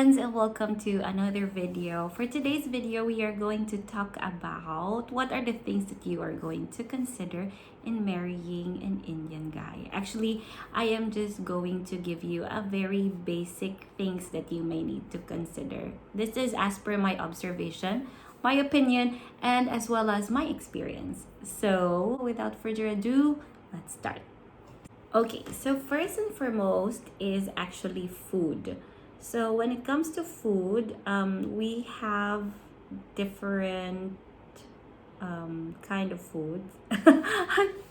friends, and welcome to another video. For today's video, we are going to talk about what are the things that you are going to consider in marrying an Indian guy. Actually, I am just going to give you a very basic things that you may need to consider. This is as per my observation, my opinion, and as well as my experience. So, without further ado, let's start. Okay, so first and foremost is actually food. So when it comes to food, we have different kind of foods.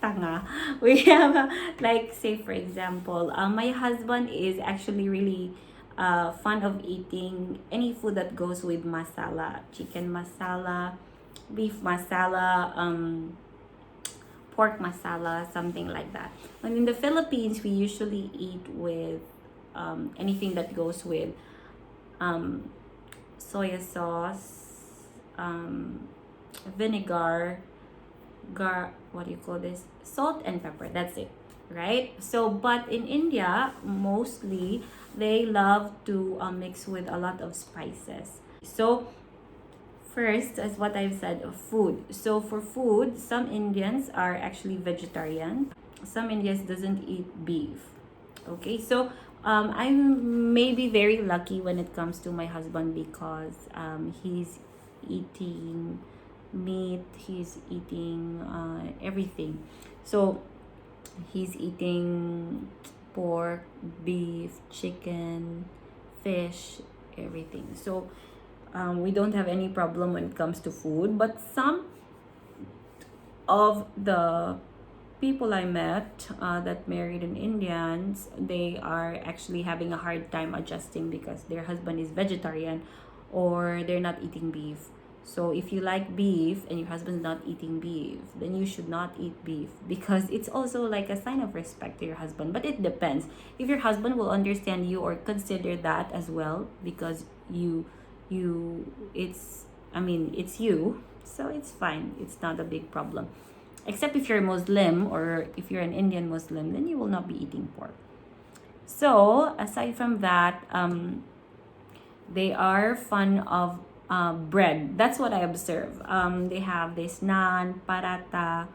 Tanga. We have like say for example, my husband is actually really fond of eating any food that goes with masala, chicken masala, beef masala, pork masala, something like that. And in the Philippines, we usually eat with anything that goes with soya sauce, vinegar, what do you call this? Salt and pepper. That's it, right? So, but in India, mostly they love to mix with a lot of spices. So, first, as what I've said, of food. So for food, some Indians are actually vegetarian. Some Indians doesn't eat beef. Okay, so I'm maybe very lucky when it comes to my husband because he's eating meat, he's eating everything. So he's eating pork, beef, chicken, fish, everything. So we don't have any problem when it comes to food, but some of the people I met that married an Indians, they are actually having a hard time adjusting because their husband is vegetarian or they're not eating beef. So if you like beef and your husband's not eating beef, then you should not eat beef because it's also like a sign of respect to your husband. But it depends. If your husband will understand you or consider that as well because it's you, so it's fine, it's not a big problem, except if you're a Muslim or if you're an Indian Muslim, then you will not be eating pork. So aside from that, they are fond of bread. That's what I observe. They have this naan, paratha,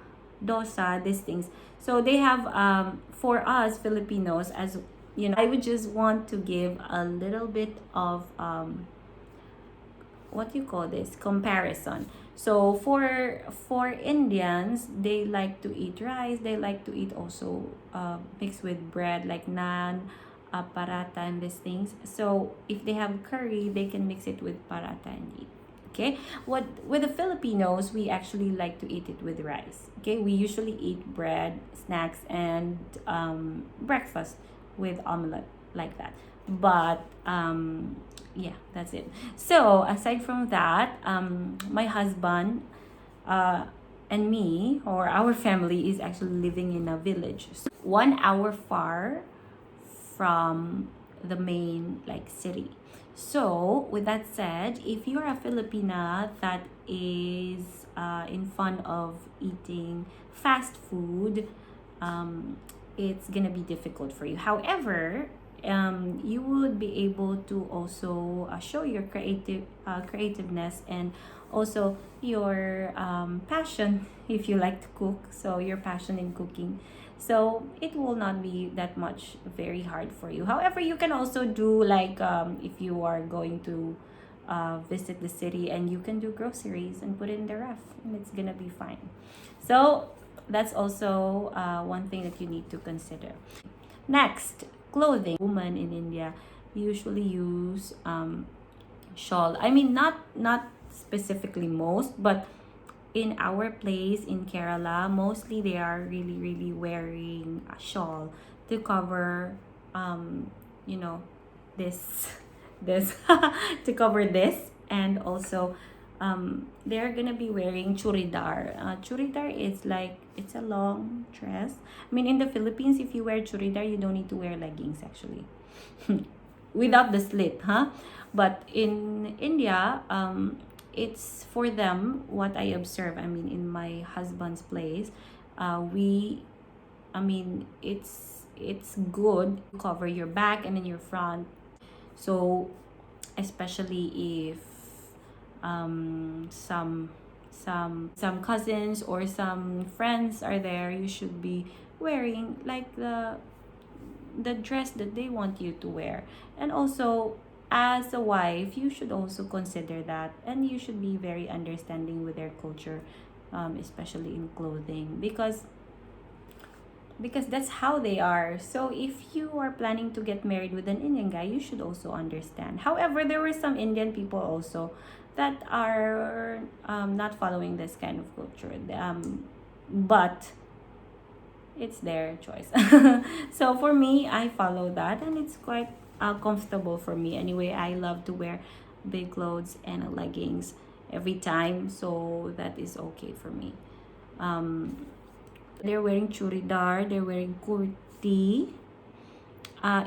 dosa, these things. So they have for us Filipinos, as you know, I would just want to give a little bit of what you call this comparison. So for Indians, they like to eat rice, they like to eat also mixed with bread like naan, paratha, and these things. So if they have curry, they can mix it with paratha and eat. Okay, what with the Filipinos, we actually like to eat it with rice. Okay, we usually eat bread, snacks, and breakfast with omelette like that. But yeah, that's it. So aside from that, my husband and me, or our family, is actually living in a village, so 1 hour far from the main like city. So with that said, if you're a Filipina that is in fun of eating fast food, it's gonna be difficult for you. However, you would be able to also show your creativeness and also your passion if you like to cook. So your passion in cooking. So it will not be that much very hard for you. However, you can also do like if you are going to visit the city, and you can do groceries and put it in the ref, and it's gonna be fine. So that's also one thing that you need to consider. Next, clothing. Women in India usually use shawl. I mean, not specifically most, but in our place in Kerala, mostly they are really wearing a shawl to cover, you know, this this to cover this, and also they're gonna be wearing churidar. Churidar is like, it's a long dress. I mean, in the Philippines, if you wear churidar, you don't need to wear leggings actually, without the slit, huh? But in India, it's for them. What I observe, I mean, in my husband's place, I mean, it's good to cover your back and then your front. So especially if some cousins or some friends are there, you should be wearing like the dress that they want you to wear. And also, as a wife, you should also consider that, and you should be very understanding with their culture, especially in clothing, because that's how they are. So if you are planning to get married with an Indian guy, you should also understand. However, there were some Indian people also that are not following this kind of culture, but it's their choice. So for me, I follow that, and it's quite comfortable for me. Anyway, I love to wear big clothes and leggings every time, so that is okay for me. They're wearing churidar, they're wearing kurti.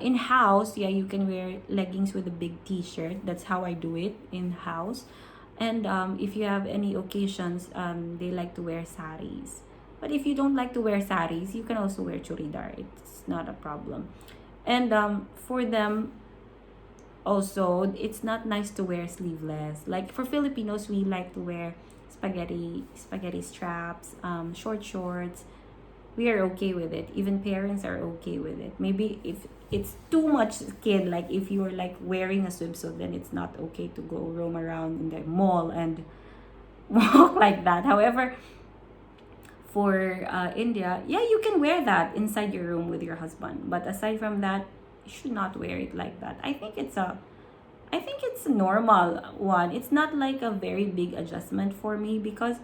In house, yeah, you can wear leggings with a big t-shirt. That's how I do it in house. And if you have any occasions, they like to wear saris. But if you don't like to wear saris, you can also wear churidar. It's not a problem. And for them, also, it's not nice to wear sleeveless. Like for Filipinos, we like to wear spaghetti straps, short shorts. We are okay with it. Even parents are okay with it. Maybe if it's too much skin, like if you're like wearing a swimsuit, then it's not okay to go roam around in the mall and walk like that. However, for India, yeah, you can wear that inside your room with your husband. But aside from that, you should not wear it like that. I think it's a normal one. It's not like a very big adjustment for me, because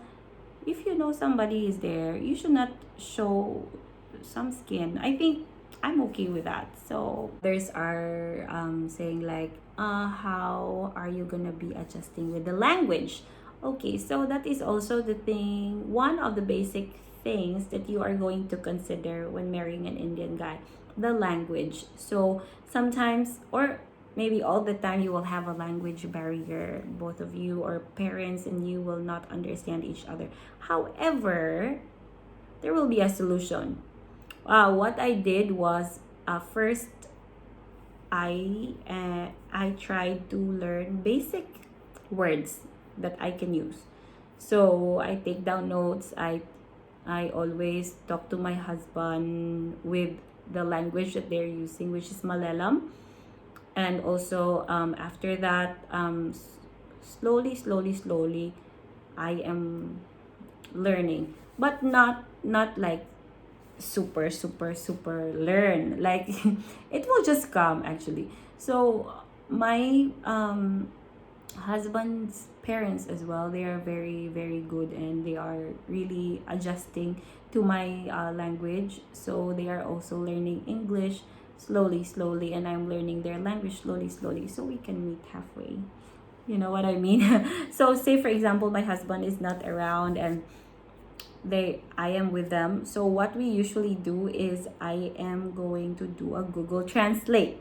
if you know somebody is there, you should not show some skin. I think I'm okay with that. So others are saying like, how are you gonna be adjusting with the language? Okay, so that is also the thing, one of the basic things that you are going to consider when marrying an Indian guy, the language. So sometimes, or maybe all the time, you will have a language barrier, both of you, or parents and you will not understand each other. However, there will be a solution. What I did was, first I tried to learn basic words that I can use. So I take down notes. I always talk to my husband with the language that they're using, which is Malayalam. And also after that, slowly I am learning, but not like super learn, like it will just come actually. So my husband's parents as well, they are very good, and they are really adjusting to my language. So they are also learning English slowly, and I'm learning their language slowly, so we can meet halfway. You know what I mean? So say for example, my husband is not around and I am with them. So what we usually do is I am going to do a Google Translate.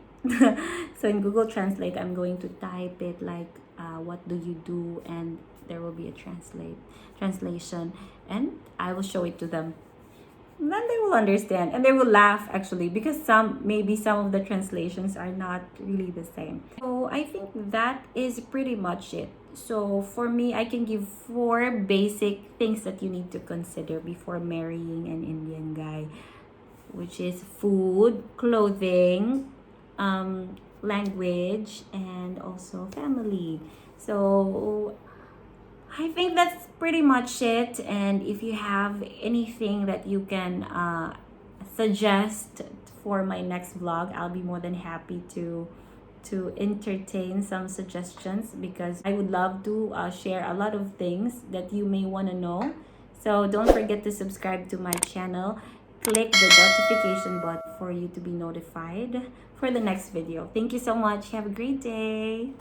So in Google Translate, I'm going to type it like, what do you do? And there will be a translation, and I will show it to them. Then they will understand, and they will laugh actually, because maybe some of the translations are not really the same. So I think that is pretty much it. So for me, I can give 4 basic things that you need to consider before marrying an Indian guy, which is food, clothing, language, and also family. So I think that's pretty much it. And if you have anything that you can suggest for my next vlog, I'll be more than happy to entertain some suggestions, because I would love to share a lot of things that you may want to know. So don't forget to subscribe to my channel. Click the notification button for you to be notified for the next video. Thank you so much. Have a great day.